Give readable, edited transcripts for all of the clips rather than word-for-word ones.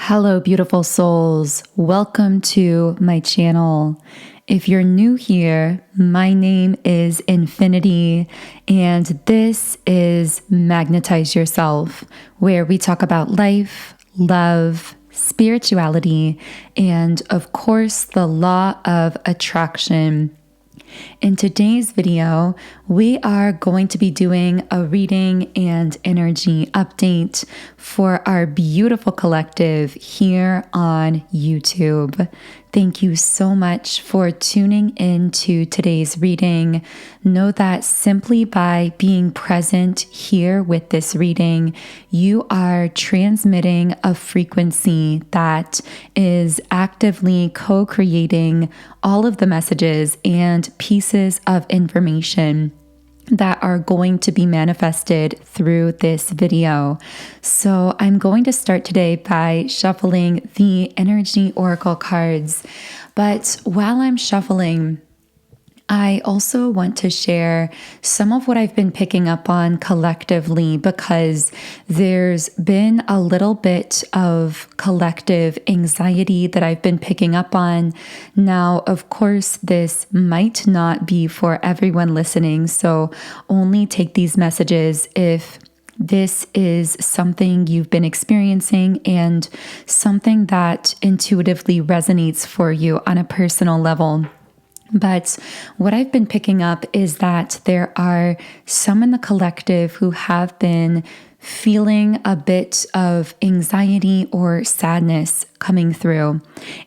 Hello, beautiful souls. Welcome to my channel. If you're new here, my name is Infinity, and this is Magnetize Yourself, where we talk about life, love, spirituality, and of course, the law of attraction. In today's video, we are going to be doing a reading and energy update for our beautiful collective here on YouTube. Thank you so much for tuning in to today's reading. Know that simply by being present here with this reading, you are transmitting a frequency that is actively co-creating all of the messages and pieces of information that are going to be manifested through this video. So I'm going to start today by shuffling the energy oracle cards. But while I'm shuffling, I also want to share some of what I've been picking up on collectively, because there's been a little bit of collective anxiety that I've been picking up on. Now, of course, this might not be for everyone listening, so only take these messages if this is something you've been experiencing and something that intuitively resonates for you on a personal level. But what I've been picking up is that there are some in the collective who have been feeling a bit of anxiety or sadness coming through.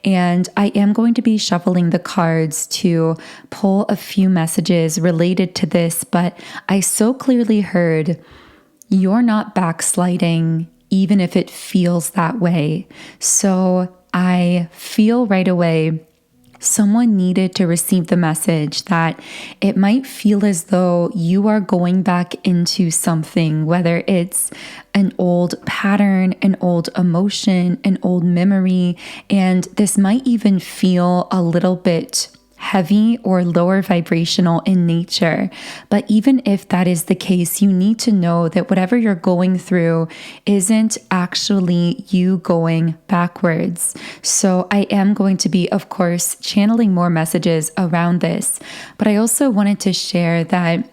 And I am going to be shuffling the cards to pull a few messages related to this, but I so clearly heard you're not backsliding, even if it feels that way. So I feel right away someone needed to receive the message that it might feel as though you are going back into something, whether it's an old pattern, an old emotion, an old memory, and this might even feel a little bit heavy or lower vibrational in nature. But even if that is the case, you need to know that whatever you're going through isn't actually you going backwards. So I am going to be, of course, channeling more messages around this. But I also wanted to share that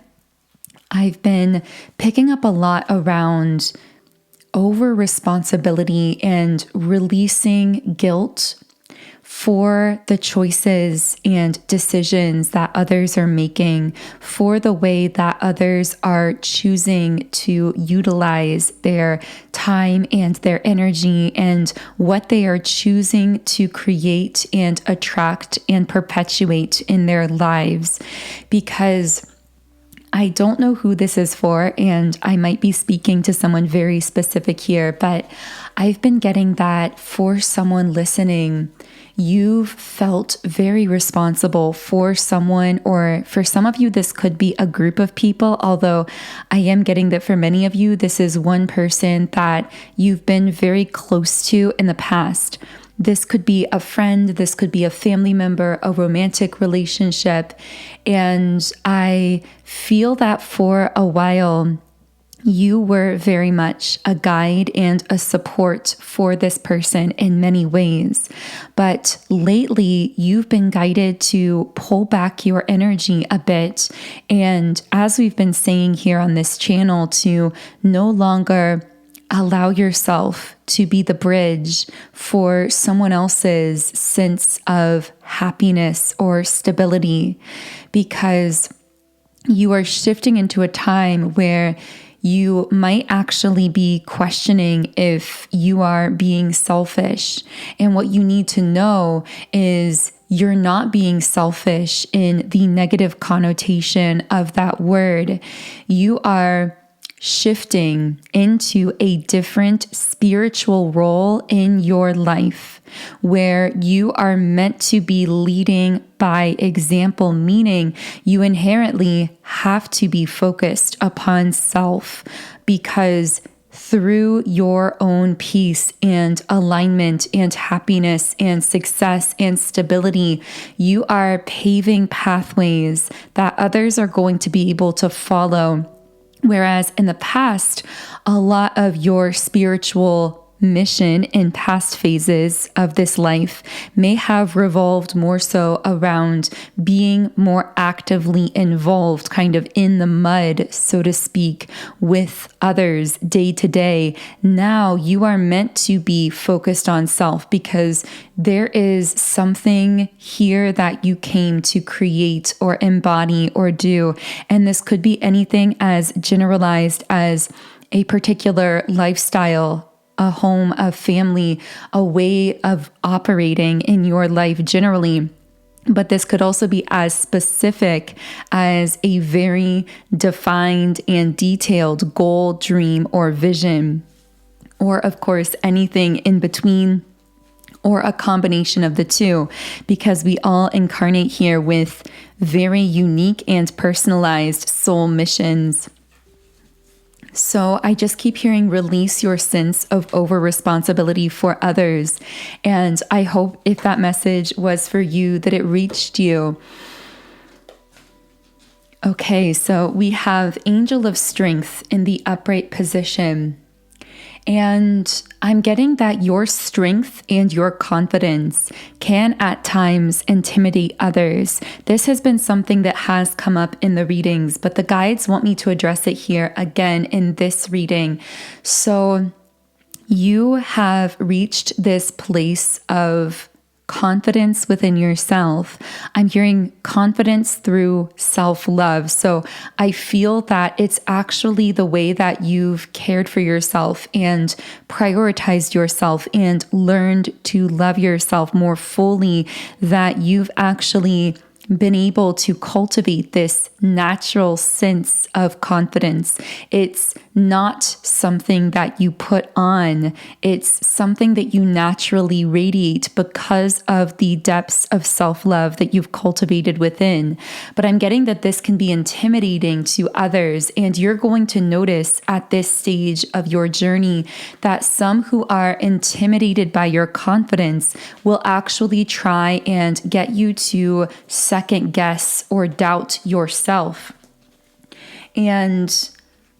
I've been picking up a lot around over responsibility and releasing guilt for the choices and decisions that others are making, for the way that others are choosing to utilize their time and their energy, and what they are choosing to create and attract and perpetuate in their lives. Because I don't know who this is for, and I might be speaking to someone very specific here, but I've been getting that for someone listening, you've felt very responsible for someone, or for some of you, this could be a group of people, although I am getting that for many of you, this is one person that you've been very close to in the past. This could be a friend, this could be a family member, a romantic relationship, and I feel that for a while, you were very much a guide and a support for this person in many ways. But lately, you've been guided to pull back your energy a bit. And as we've been saying here on this channel, to no longer allow yourself to be the bridge for someone else's sense of happiness or stability, because you are shifting into a time where you might actually be questioning if you are being selfish. And what you need to know is you're not being selfish in the negative connotation of that word. You are shifting into a different spiritual role in your life, where you are meant to be leading by example, meaning you inherently have to be focused upon self, because through your own peace and alignment and happiness and success and stability, you are paving pathways that others are going to be able to follow. Whereas in the past, a lot of your spiritual mission in past phases of this life may have revolved more so around being more actively involved, kind of in the mud, so to speak, with others day to day. Now you are meant to be focused on self because there is something here that you came to create or embody or do. And this could be anything as generalized as a particular lifestyle, a home, a family, a way of operating in your life generally. But this could also be as specific as a very defined and detailed goal, dream, or vision, or of course, anything in between, or a combination of the two, because we all incarnate here with very unique and personalized soul missions. So I just keep hearing release your sense of over responsibility for others. And I hope if that message was for you, that it reached you. Okay, so we have Angel of Strength in the upright position. And I'm getting that your strength and your confidence can at times intimidate others. This has been something that has come up in the readings, but the guides want me to address it here again in this reading. So you have reached this place of confidence within yourself. I'm hearing confidence through self-love. So I feel that it's actually the way that you've cared for yourself and prioritized yourself and learned to love yourself more fully, that you've actually been able to cultivate this natural sense of confidence. It's not something that you put on. It's something that you naturally radiate because of the depths of self-love that you've cultivated within. But I'm getting that this can be intimidating to others, and you're going to notice at this stage of your journey that some who are intimidated by your confidence will actually try and get you to second guess or doubt yourself. And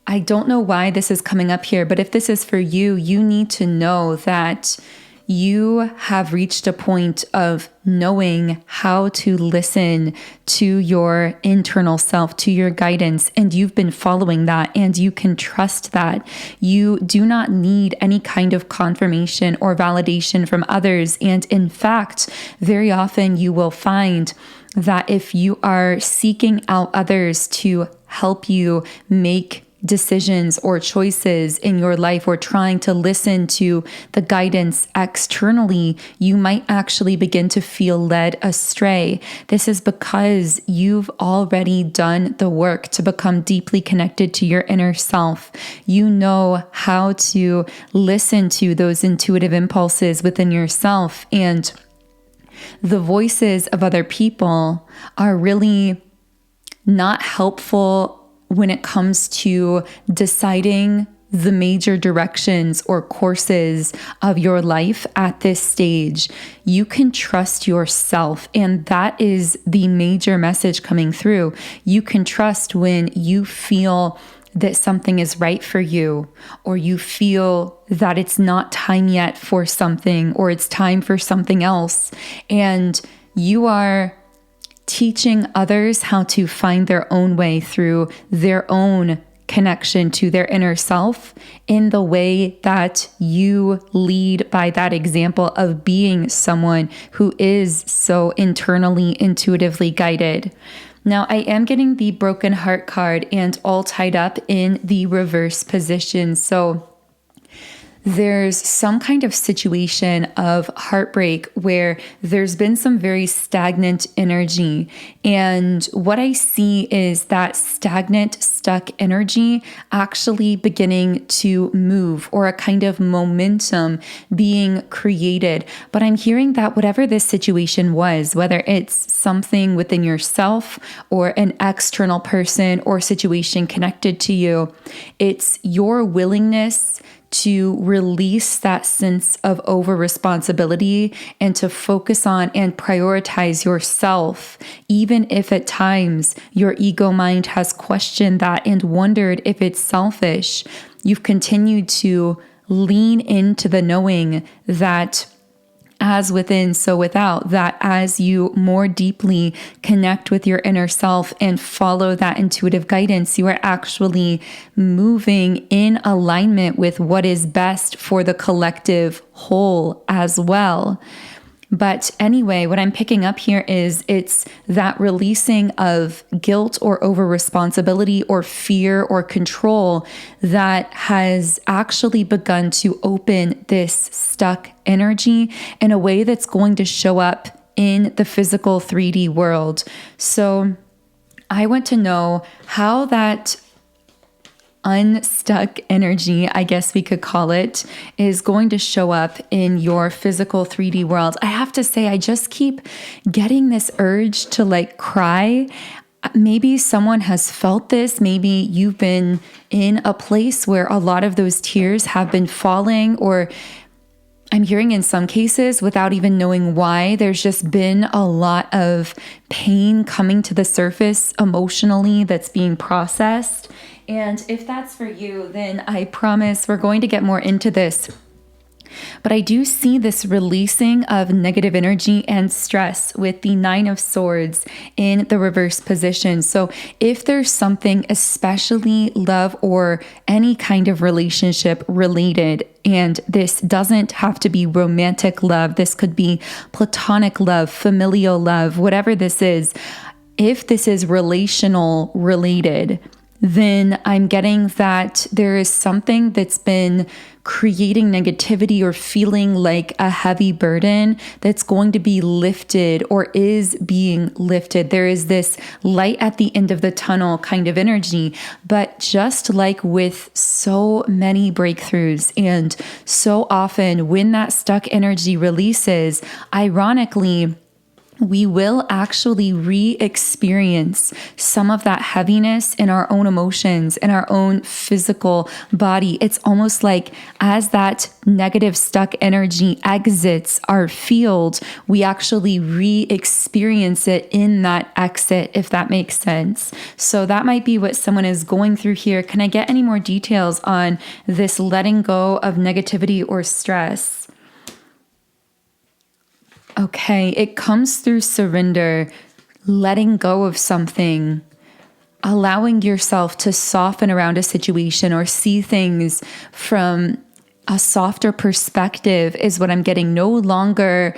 I don't know why this is coming up here, but if this is for you, you need to know that you have reached a point of knowing how to listen to your internal self, to your guidance, and you've been following that, and you can trust that. You do not need any kind of confirmation or validation from others. And in fact, very often you will find that if you are seeking out others to help you make decisions or choices in your life, or trying to listen to the guidance externally, you might actually begin to feel led astray. This is because you've already done the work to become deeply connected to your inner self. You know how to listen to those intuitive impulses within yourself, and the voices of other people are really not helpful when it comes to deciding the major directions or courses of your life at this stage. You can trust yourself, and that is the major message coming through. You can trust when you feel that something is right for you, or you feel that it's not time yet for something, or it's time for something else. And you are teaching others how to find their own way through their own connection to their inner self in the way that you lead by that example of being someone who is so internally, intuitively guided. Now, I am getting the broken heart card and all tied up in the reverse position. So there's some kind of situation of heartbreak where there's been some very stagnant energy. And what I see is that stagnant, stuck energy actually beginning to move, or a kind of momentum being created. But I'm hearing that whatever this situation was, whether it's something within yourself or an external person or situation connected to you, it's your willingness to release that sense of over responsibility and to focus on and prioritize yourself, even if at times your ego mind has questioned that and wondered if it's selfish. You've continued to lean into the knowing that as within, so without, that as you more deeply connect with your inner self and follow that intuitive guidance, you are actually moving in alignment with what is best for the collective whole as well. But anyway, what I'm picking up here is it's that releasing of guilt or over responsibility or fear or control that has actually begun to open this stuck energy in a way that's going to show up in the physical 3D world. So I want to know how that unstuck energy, I guess we could call it, is going to show up in your physical 3D world. I have to say, I just keep getting this urge to like cry. Maybe someone has felt this. Maybe you've been in a place where a lot of those tears have been falling, or I'm hearing in some cases, without even knowing why, there's just been a lot of pain coming to the surface emotionally that's being processed. And if that's for you, then I promise we're going to get more into this. But I do see this releasing of negative energy and stress with the 9 of Swords in the reverse position. So if there's something, especially love or any kind of relationship related, and this doesn't have to be romantic love, this could be platonic love, familial love, whatever this is. If this is relational related, then I'm getting that there is something that's been creating negativity or feeling like a heavy burden that's going to be lifted or is being lifted. There is this light at the end of the tunnel kind of energy. But just like with so many breakthroughs, and so often when that stuck energy releases, ironically, we will actually re-experience some of that heaviness in our own emotions, in our own physical body. It's almost like as that negative stuck energy exits our field, we actually re-experience it in that exit, if that makes sense. So that might be what someone is going through here. Can I get any more details on this letting go of negativity or stress? Okay, it comes through surrender, letting go of something, allowing yourself to soften around a situation or see things from a softer perspective is what I'm getting. No longer,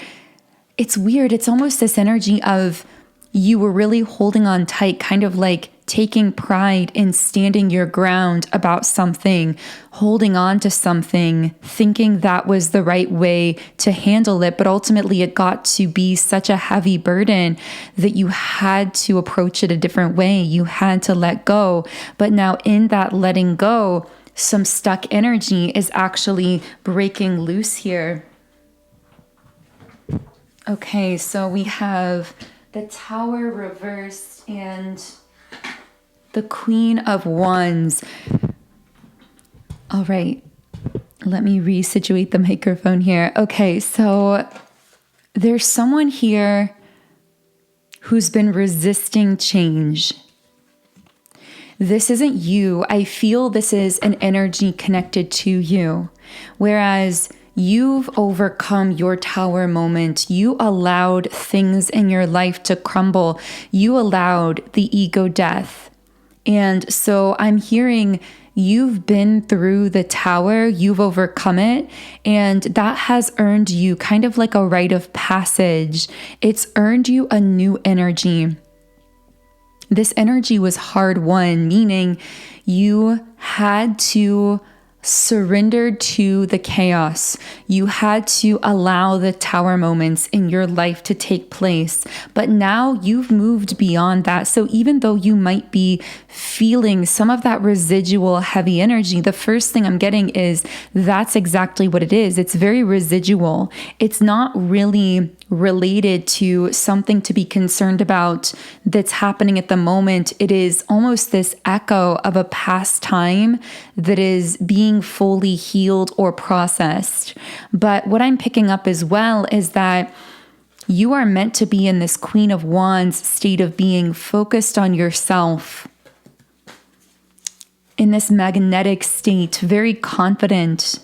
it's weird. It's almost this energy of you were really holding on tight, kind of like taking pride in standing your ground about something, holding on to something, thinking that was the right way to handle it. But ultimately it got to be such a heavy burden that you had to approach it a different way. You had to let go. But now in that letting go, some stuck energy is actually breaking loose here. Okay, so we have the Tower reversed and the Queen of Wands. All right, let me resituate the microphone here. Okay, so there's someone here who's been resisting change. This isn't you. I feel this is an energy connected to you. Whereas you've overcome your tower moment. You allowed things in your life to crumble. You allowed the ego death. And so I'm hearing you've been through the tower, you've overcome it, and that has earned you kind of like a rite of passage. It's earned you a new energy. This energy was hard won, meaning you had to surrender to the chaos. You had to allow the tower moments in your life to take place. But now you've moved beyond that. So even though you might be feeling some of that residual heavy energy, the first thing I'm getting is that's exactly what it is. It's very residual. It's not really related to something to be concerned about that's happening at the moment. It is almost this echo of a past time that is being fully healed or processed. But what I'm picking up as well is that you are meant to be in this Queen of Wands state of being, focused on yourself, in this magnetic state, very confident,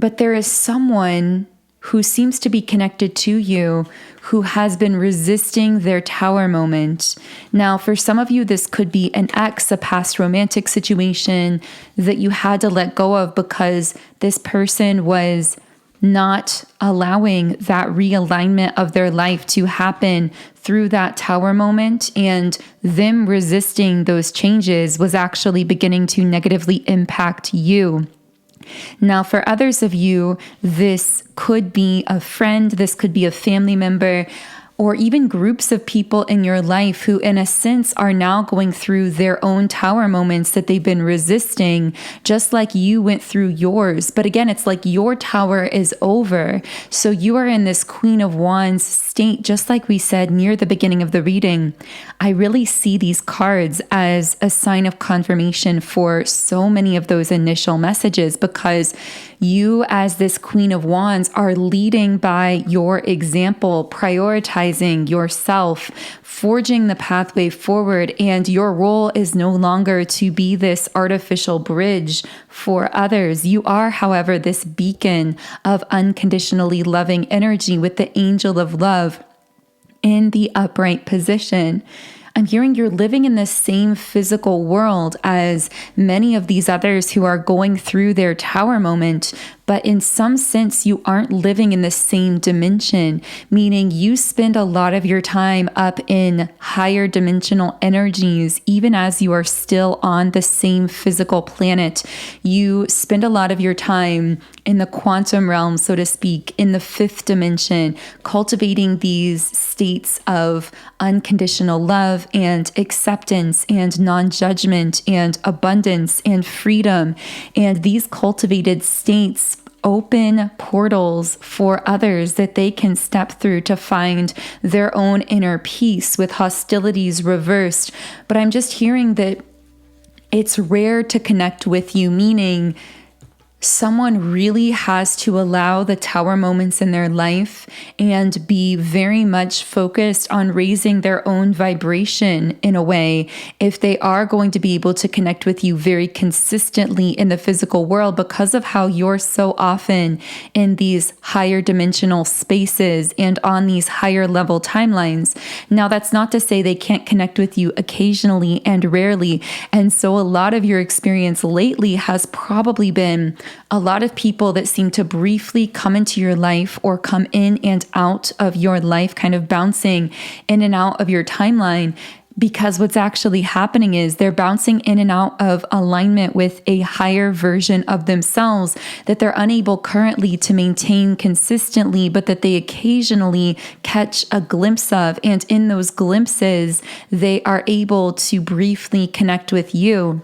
but there is someone who seems to be connected to you who has been resisting their tower moment. Now, for some of you, this could be an ex, a past romantic situation that you had to let go of because this person was not allowing that realignment of their life to happen through that tower moment, and them resisting those changes was actually beginning to negatively impact you. Now, for others of you, this could be a friend, this could be a family member, or even groups of people in your life who, in a sense, are now going through their own tower moments that they've been resisting, just like you went through yours. But again, it's like your tower is over. So you are in this Queen of Wands state, just like we said near the beginning of the reading. I really see these cards as a sign of confirmation for so many of those initial messages, because you, as this Queen of Wands, are leading by your example, prioritizing yourself, forging the pathway forward, and your role is no longer to be this artificial bridge for others. You are, however, this beacon of unconditionally loving energy with the angel of love in the upright position. I'm hearing you're living in the same physical world as many of these others who are going through their tower moment, but in some sense, you aren't living in the same dimension, meaning you spend a lot of your time up in higher dimensional energies, even as you are still on the same physical planet. You spend a lot of your time in the quantum realm, so to speak, in the fifth dimension, cultivating these states of unconditional love and acceptance and non-judgment and abundance and freedom. And these cultivated states open portals for others that they can step through to find their own inner peace with hostilities reversed. But I'm just hearing that it's rare to connect with you, meaning someone really has to allow the tower moments in their life and be very much focused on raising their own vibration in a way if they are going to be able to connect with you very consistently in the physical world, because of how you're so often in these higher dimensional spaces and on these higher level timelines. Now, that's not to say they can't connect with you occasionally and rarely. And so a lot of your experience lately has probably been a lot of people that seem to briefly come into your life or come in and out of your life, kind of bouncing in and out of your timeline, because what's actually happening is they're bouncing in and out of alignment with a higher version of themselves that they're unable currently to maintain consistently, but that they occasionally catch a glimpse of. And in those glimpses, they are able to briefly connect with you.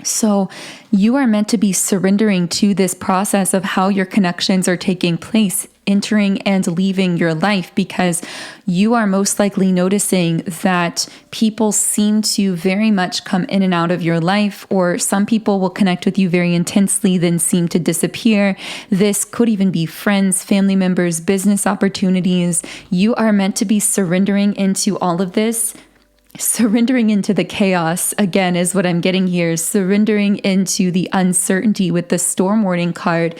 So you are meant to be surrendering to this process of how your connections are taking place, entering and leaving your life, because you are most likely noticing that people seem to very much come in and out of your life, or some people will connect with you very intensely, then seem to disappear. This could even be friends, family members, business opportunities. You are meant to be surrendering into all of this. Surrendering into the chaos, again, is what I'm getting here. Surrendering into the uncertainty with the storm warning card,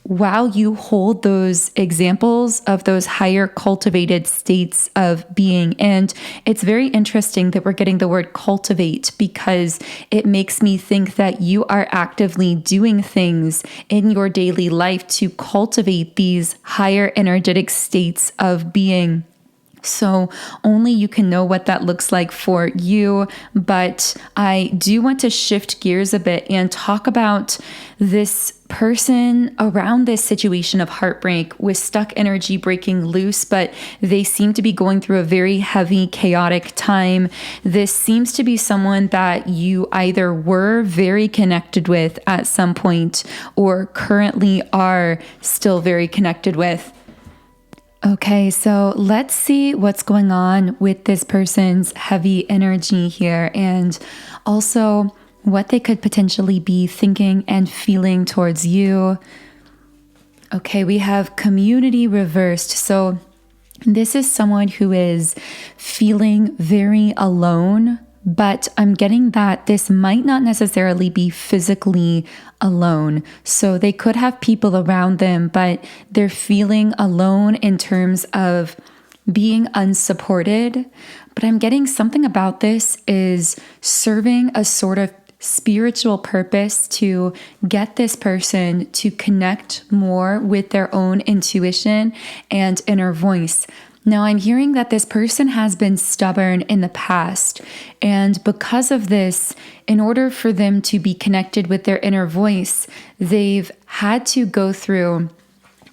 while you hold those examples of those higher cultivated states of being. And it's very interesting that we're getting the word cultivate, because it makes me think that you are actively doing things in your daily life to cultivate these higher energetic states of being. So only you can know what that looks like for you. But I do want to shift gears a bit and talk about this person around this situation of heartbreak with stuck energy breaking loose, but they seem to be going through a very heavy, chaotic time. This seems to be someone that you either were very connected with at some point or currently are still very connected with. Okay, so let's see what's going on with this person's heavy energy here, and also what they could potentially be thinking and feeling towards you. Okay, we have community reversed. So this is someone who is feeling very alone but I'm getting that this might not necessarily be physically alone. So they could have people around them, but they're feeling alone in terms of being unsupported. But I'm getting something about this is serving a sort of spiritual purpose to get this person to connect more with their own intuition and inner voice. Now, I'm hearing that this person has been stubborn in the past, and because of this, in order for them to be connected with their inner voice, they've had to go through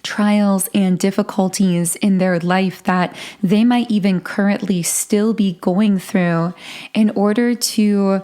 trials and difficulties in their life that they might even currently still be going through in order to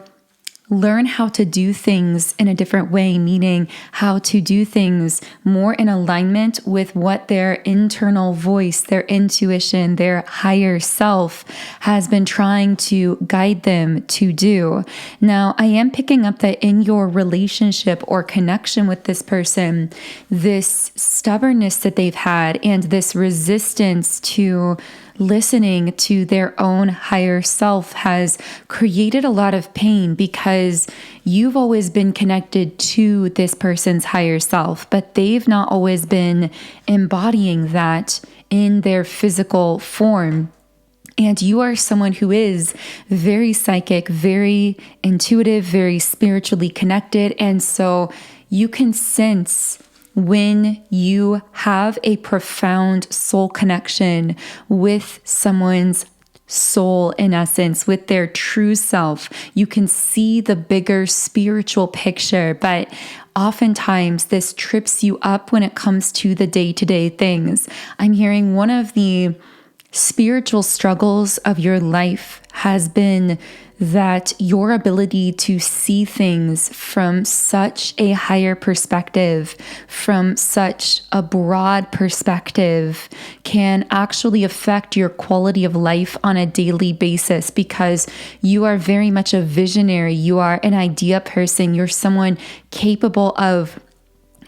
learn how to do things in a different way, meaning how to do things more in alignment with what their internal voice, their intuition, their higher self has been trying to guide them to do. Now, I am picking up that in your relationship or connection with this person, this stubbornness that they've had and this resistance to listening to their own higher self has created a lot of pain because you've always been connected to this person's higher self, but they've not always been embodying that in their physical form. And you are someone who is very psychic, very intuitive, very spiritually connected. And so you can sense when you have a profound soul connection with someone's soul, in essence, with their true self, you can see the bigger spiritual picture. But oftentimes this trips you up when it comes to the day-to-day things. I'm hearing one of the spiritual struggles of your life has been that your ability to see things from such a higher perspective, from such a broad perspective, can actually affect your quality of life on a daily basis because you are very much a visionary. You are an idea person. You're someone capable of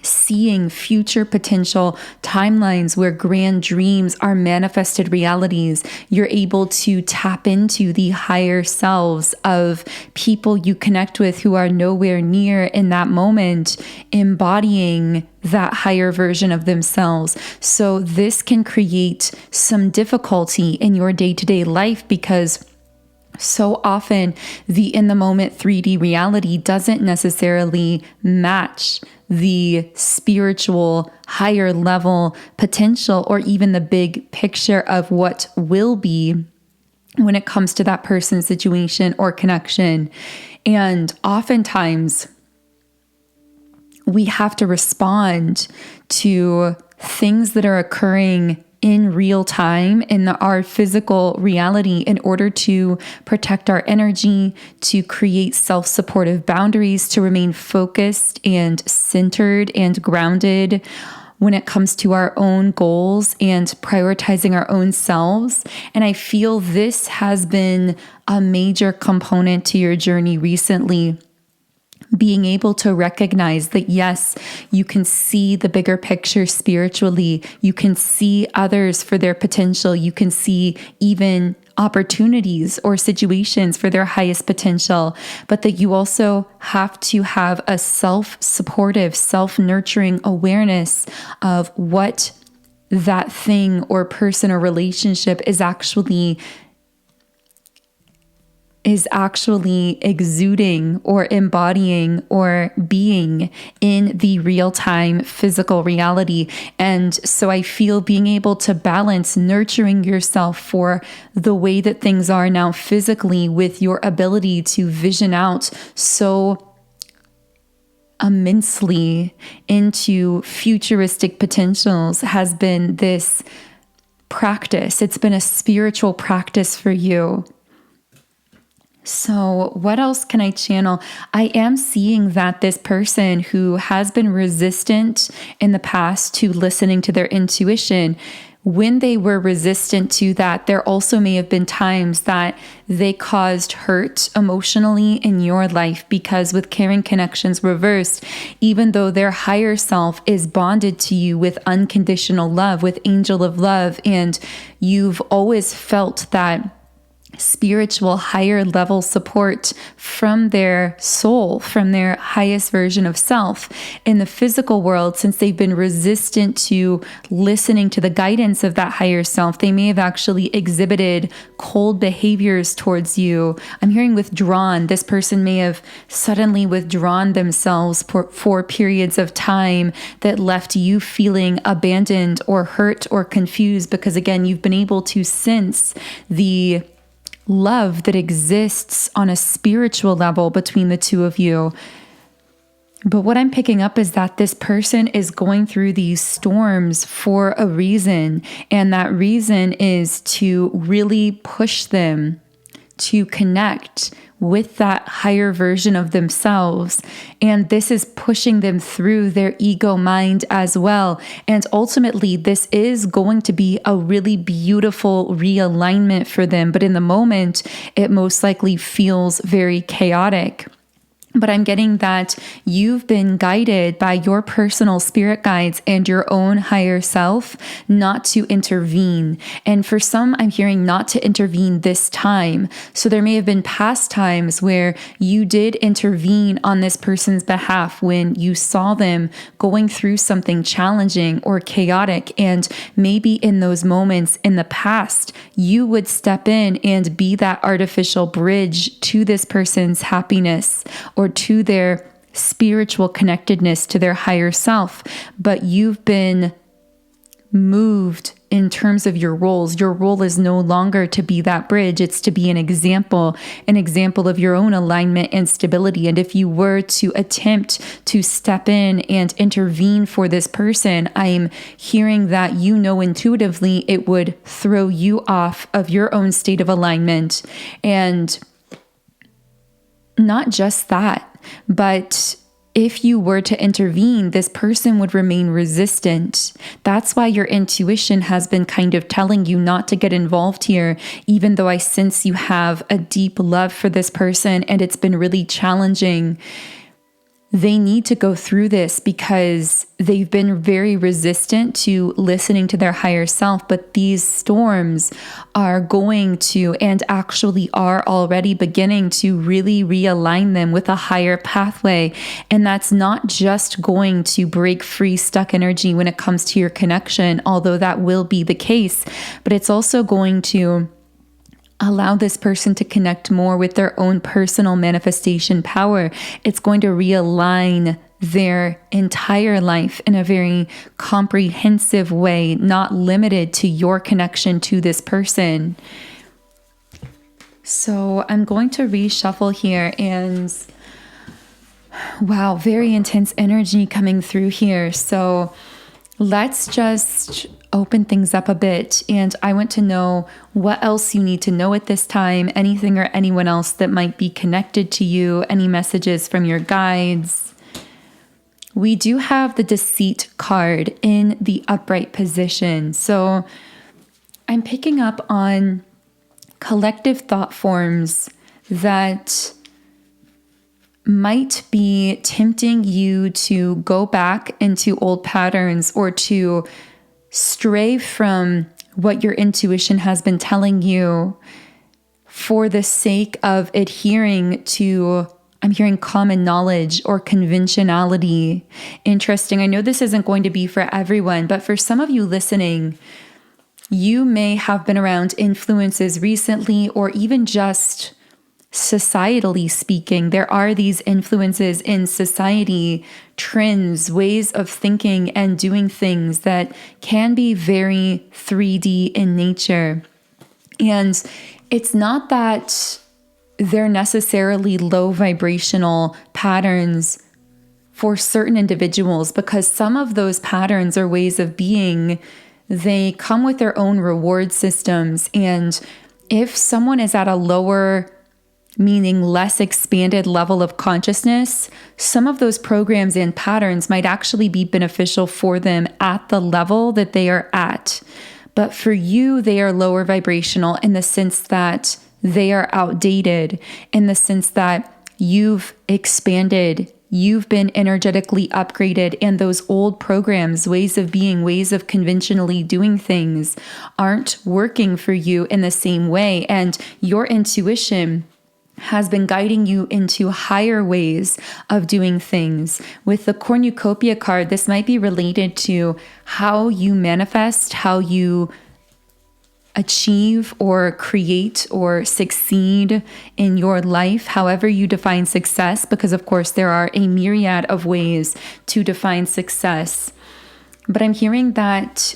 seeing future potential timelines where grand dreams are manifested realities. You're able to tap into the higher selves of people you connect with who are nowhere near in that moment, embodying that higher version of themselves. So this can create some difficulty in your day-to-day life because so often the in the moment 3D reality doesn't necessarily match the spiritual higher level potential or even the big picture of what will be when it comes to that person's situation or connection. And oftentimes we have to respond to things that are occurring in real time in our physical reality in order to protect our energy, to create self-supportive boundaries, to remain focused and centered and grounded when it comes to our own goals and prioritizing our own selves. And I feel this has been a major component to your journey recently. Being able to recognize that, yes, you can see the bigger picture spiritually. You can see others for their potential. You can see even opportunities or situations for their highest potential, but that you also have to have a self-supportive, self-nurturing awareness of what that thing or person or relationship is actually exuding or embodying or being in the real-time physical reality. And so I feel being able to balance nurturing yourself for the way that things are now physically with your ability to vision out so immensely into futuristic potentials has been this practice. It's been a spiritual practice for you. So what else can I channel? I am seeing that this person who has been resistant in the past to listening to their intuition, when they were resistant to that, there also may have been times that they caused hurt emotionally in your life because with caring connections reversed, even though their higher self is bonded to you with unconditional love, with angel of love, and you've always felt that spiritual higher level support from their soul, from their highest version of self. In the physical world, since they've been resistant to listening to the guidance of that higher self, they may have actually exhibited cold behaviors towards you. I'm hearing withdrawn. This person may have suddenly withdrawn themselves for periods of time that left you feeling abandoned or hurt or confused, because again, you've been able to sense the love that exists on a spiritual level between the two of you. But what I'm picking up is that this person is going through these storms for a reason. And that reason is to really push them to connect with that higher version of themselves. And this is pushing them through their ego mind as well. And ultimately, this is going to be a really beautiful realignment for them. But in the moment, it most likely feels very chaotic. But I'm getting that you've been guided by your personal spirit guides and your own higher self not to intervene. And for some, I'm hearing not to intervene this time. So there may have been past times where you did intervene on this person's behalf when you saw them going through something challenging or chaotic. And maybe in those moments in the past, you would step in and be that artificial bridge to this person's happiness or to their spiritual connectedness to their higher self. But you've been moved in terms of your roles. Your role is no longer to be that bridge. It's to be an example of your own alignment and stability. And if you were to attempt to step in and intervene for this person, I'm hearing that you know intuitively it would throw you off of your own state of alignment. And not just that, but if you were to intervene, this person would remain resistant. That's why your intuition has been kind of telling you not to get involved here, even though I sense you have a deep love for this person and it's been really challenging. They need to go through this because they've been very resistant to listening to their higher self. But these storms are going to, and actually are already beginning to, really realign them with a higher pathway. And that's not just going to break free stuck energy when it comes to your connection, although that will be the case, but it's also going to allow this person to connect more with their own personal manifestation power. It's going to realign their entire life in a very comprehensive way, not limited to your connection to this person. So I'm going to reshuffle here, and wow, very intense energy coming through here. So let's just open things up a bit. And I want to know what else you need to know at this time, anything or anyone else that might be connected to you, any messages from your guides. We do have the Deceit card in the upright position. So I'm picking up on collective thought forms that might be tempting you to go back into old patterns or to stray from what your intuition has been telling you for the sake of adhering to, I'm hearing, common knowledge or conventionality. Interesting. I know this isn't going to be for everyone, but for some of you listening, you may have been around influences recently, or even just societally speaking, there are these influences in society, trends, ways of thinking and doing things that can be very 3D in nature. And it's not that they're necessarily low vibrational patterns for certain individuals, because some of those patterns or ways of being, they come with their own reward systems. And if someone is at a lower, meaning less expanded level of consciousness, some of those programs and patterns might actually be beneficial for them at the level that they are at. But for you, they are lower vibrational in the sense that they are outdated, in the sense that you've expanded you've been energetically upgraded, and those old programs, ways of being, ways of conventionally doing things aren't working for you in the same way. And your intuition has been guiding you into higher ways of doing things. With the cornucopia card, this might be related to how you manifest, how you achieve or create or succeed in your life, however you define success, because of course there are a myriad of ways to define success. But I'm hearing that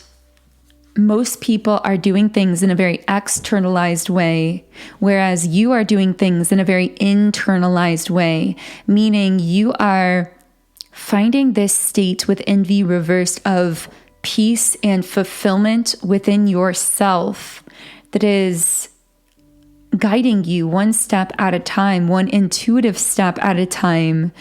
most people are doing things in a very externalized way, whereas you are doing things in a very internalized way, meaning you are finding this state with envy reversed of peace and fulfillment within yourself that is guiding you one step at a time, one intuitive step at a time,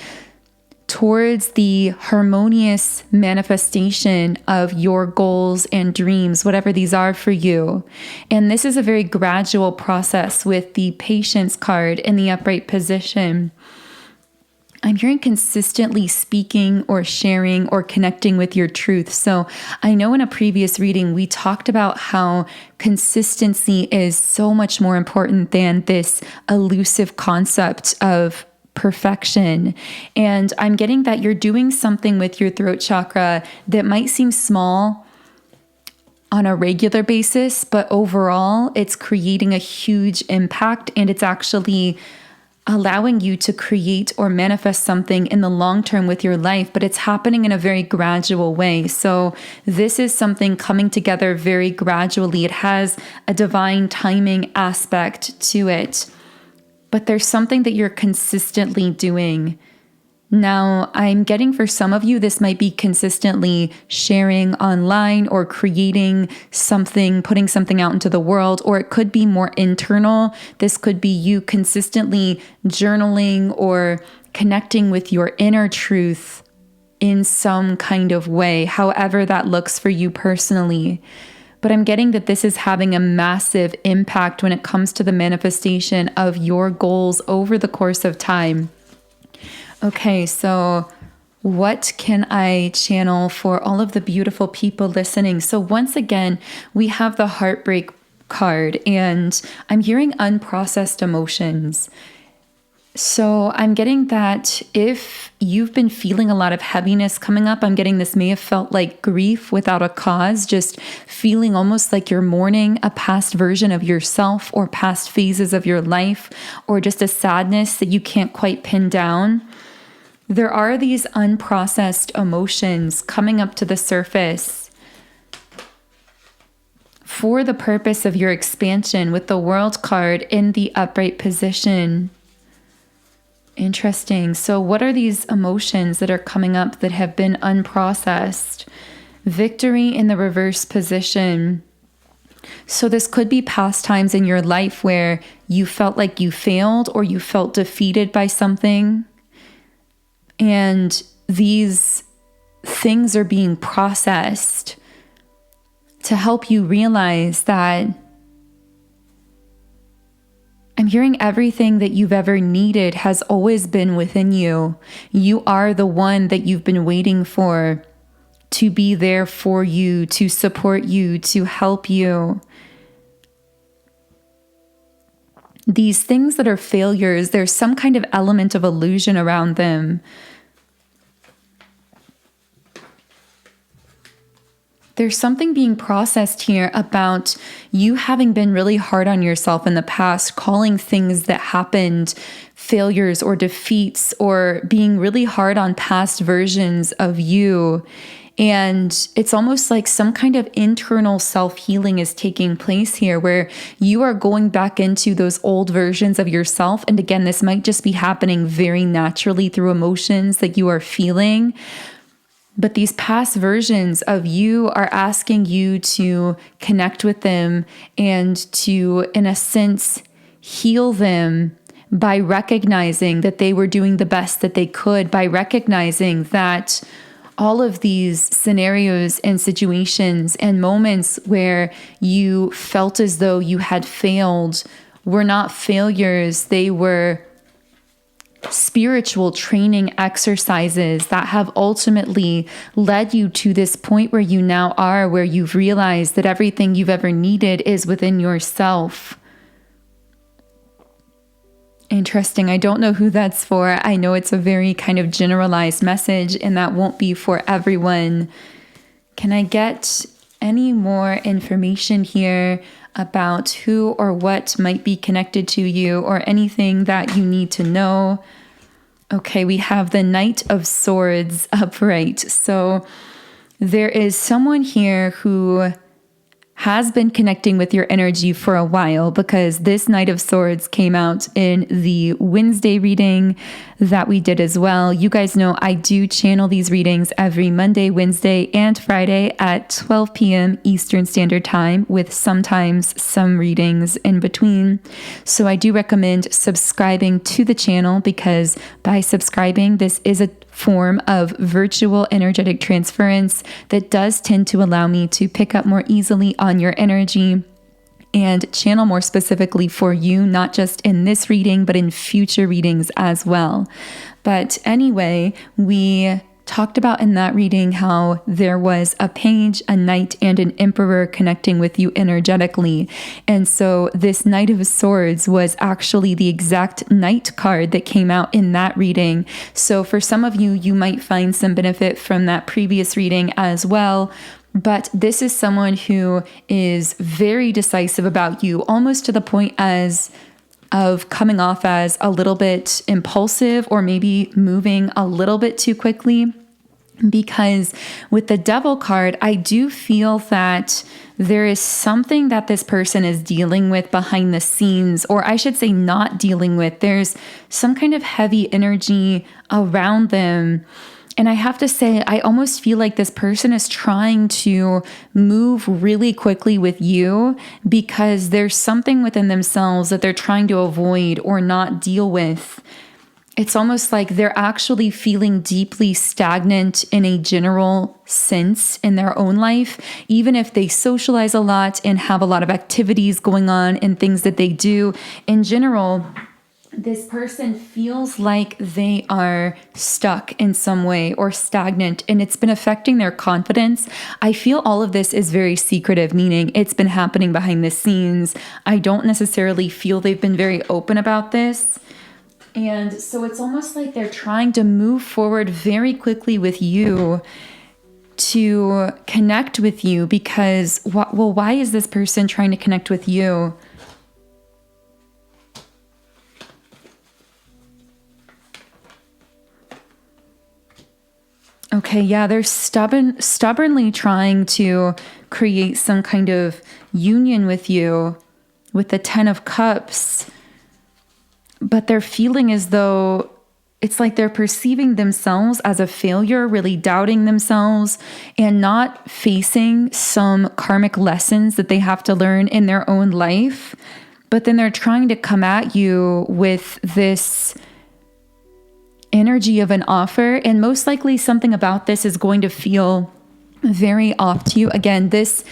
towards the harmonious manifestation of your goals and dreams, whatever these are for you. And this is a very gradual process with the Patience card in the upright position. I'm hearing consistently speaking or sharing or connecting with your truth. So I know in a previous reading, we talked about how consistency is so much more important than this elusive concept of perfection. And I'm getting that you're doing something with your throat chakra that might seem small on a regular basis, but overall it's creating a huge impact, and it's actually allowing you to create or manifest something in the long term with your life, but it's happening in a very gradual way. So this is something coming together very gradually. It has a divine timing aspect to it, but there's something that you're consistently doing. Now, I'm getting for some of you, this might be consistently sharing online or creating something, putting something out into the world, or it could be more internal. This could be you consistently journaling or connecting with your inner truth in some kind of way, however that looks for you personally. But I'm getting that this is having a massive impact when it comes to the manifestation of your goals over the course of time. Okay, so what can I channel for all of the beautiful people listening? So once again, we have the heartbreak card, and I'm hearing unprocessed emotions. So I'm getting that if you've been feeling a lot of heaviness coming up, I'm getting this may have felt like grief without a cause, just feeling almost like you're mourning a past version of yourself or past phases of your life, or just a sadness that you can't quite pin down. There are these unprocessed emotions coming up to the surface for the purpose of your expansion with the World card in the upright position. Interesting. So what are these emotions that are coming up that have been unprocessed? Victory in the reverse position. So this could be past times in your life where you felt like you failed or you felt defeated by something. And these things are being processed to help you realize that I'm hearing everything that you've ever needed has always been within you. You are the one that you've been waiting for to be there for you, to support you, to help you. These things that are failures, there's some kind of element of illusion around them. There's something being processed here about you having been really hard on yourself in the past, calling things that happened failures or defeats, or being really hard on past versions of you. And it's almost like some kind of internal self-healing is taking place here, where you are going back into those old versions of yourself. And again, this might just be happening very naturally through emotions that you are feeling. But these past versions of you are asking you to connect with them and to, in a sense, heal them by recognizing that they were doing the best that they could, by recognizing that all of these scenarios and situations and moments where you felt as though you had failed were not failures. They were spiritual training exercises that have ultimately led you to this point where you now are, where you've realized that everything you've ever needed is within yourself. Interesting. I don't know who that's for. I know it's a very kind of generalized message, and that won't be for everyone. Can I get any more information here about who or what might be connected to you, or anything that you need to know? Okay, we have the Knight of Swords upright. So there is someone here who has been connecting with your energy for a while, because this Knight of Swords came out in the Wednesday reading that we did as well. You guys know I do channel these readings every Monday, Wednesday, and Friday at 12 p.m. Eastern Standard Time, with sometimes some readings in between. So I do recommend subscribing to the channel, because by subscribing, this is a form of virtual energetic transference that does tend to allow me to pick up more easily on your energy and channel more specifically for you, not just in this reading, but in future readings as well. But anyway, we talked about in that reading how there was a page, a knight, and an emperor connecting with you energetically. And so this Knight of Swords was actually the exact knight card that came out in that reading. So for some of you, you might find some benefit from that previous reading as well. But this is someone who is very decisive about you, almost to the point of coming off as a little bit impulsive, or maybe moving a little bit too quickly. Because with the Devil card, I do feel that there is something that this person is dealing with behind the scenes, or I should say not dealing with. There's some kind of heavy energy around them. And I have to say, I almost feel like this person is trying to move really quickly with you, because there's something within themselves that they're trying to avoid or not deal with. It's almost like they're actually feeling deeply stagnant in a general sense in their own life, even if they socialize a lot and have a lot of activities going on and things that they do. In general, this person feels like they are stuck in some way or stagnant, and it's been affecting their confidence. I feel all of this is very secretive, meaning it's been happening behind the scenes. I don't necessarily feel they've been very open about this. And so it's almost like they're trying to move forward very quickly with you, to connect with you, because, well, why is this person trying to connect with you? Okay, yeah, they're stubbornly trying to create some kind of union with you with the Ten of Cups. But they're feeling as though it's like they're perceiving themselves as a failure, really doubting themselves, and not facing some karmic lessons that they have to learn in their own life. But then they're trying to come at you with this energy of an offer, and most likely something about this is going to feel very off to you. Again, this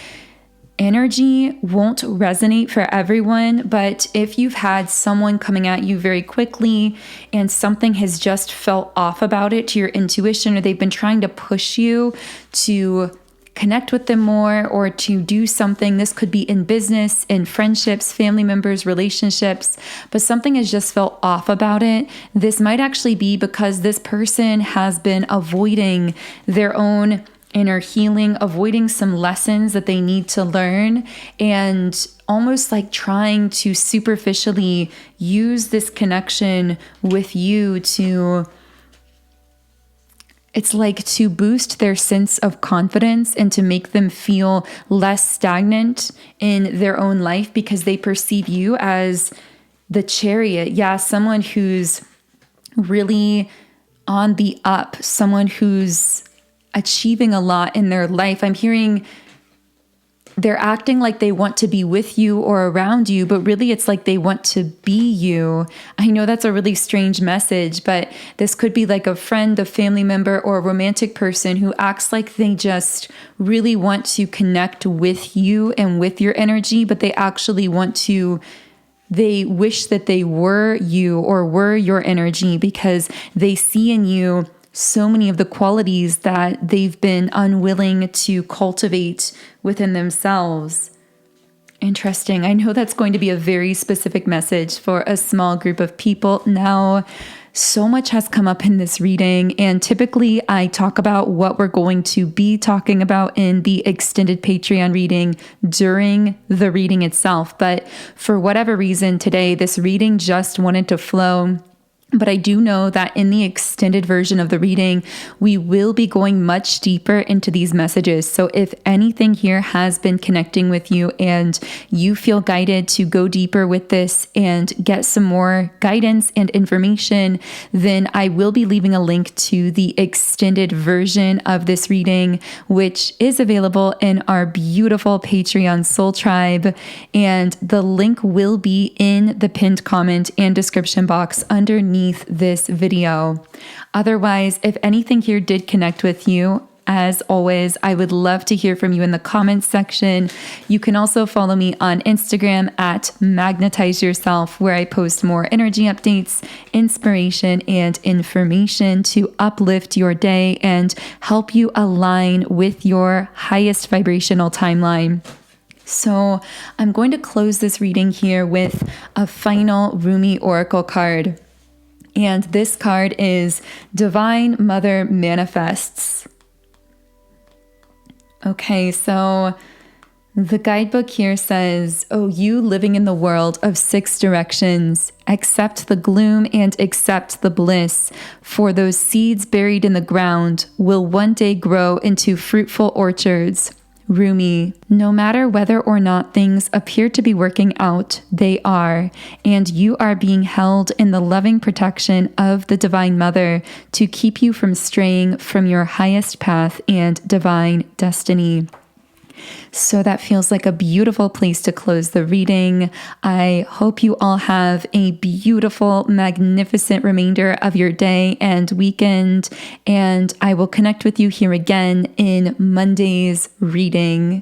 energy won't resonate for everyone, but if you've had someone coming at you very quickly and something has just felt off about it to your intuition, or they've been trying to push you to connect with them more or to do something, this could be in business, in friendships, family members, relationships, but something has just felt off about it. This might actually be because this person has been avoiding their own inner healing, avoiding some lessons that they need to learn, and almost like trying to superficially use this connection with you to, it's like to boost their sense of confidence and to make them feel less stagnant in their own life, because they perceive you as the Chariot. Yeah, someone who's really on the up, someone who's achieving a lot in their life. I'm hearing they're acting like they want to be with you or around you, but really it's like they want to be you. I know that's a really strange message, but this could be like a friend, a family member, or a romantic person who acts like they just really want to connect with you and with your energy, but they actually want to They wish that they were you or were your energy because they see in you so many of the qualities that they've been unwilling to cultivate within themselves. Interesting. I know that's going to be a very specific message for a small group of people. Now, so much has come up in this reading, and typically I talk about what we're going to be talking about in the extended Patreon reading during the reading itself. But for whatever reason today, this reading just wanted to flow. But I do know that in the extended version of the reading, we will be going much deeper into these messages. So if anything here has been connecting with you and you feel guided to go deeper with this and get some more guidance and information, then I will be leaving a link to the extended version of this reading, which is available in our beautiful Patreon Soul Tribe. And the link will be in the pinned comment and description box underneath this video. Otherwise, if anything here did connect with you, as always, I would love to hear from you in the comments section. You can also follow me on Instagram at Magnetize Yourself, where I post more energy updates, inspiration, and information to uplift your day and help you align with your highest vibrational timeline. So I'm going to close this reading here with a final Rumi Oracle card. And this card is Divine Mother Manifests. Okay, so the guidebook here says, "Oh, you living in the world of 6 directions, accept the gloom and accept the bliss, for those seeds buried in the ground will one day grow into fruitful orchards." Rumi, no matter whether or not things appear to be working out, they are, and you are being held in the loving protection of the Divine Mother to keep you from straying from your highest path and divine destiny. So that feels like a beautiful place to close the reading. I hope you all have a beautiful, magnificent remainder of your day and weekend, and I will connect with you here again in Monday's reading.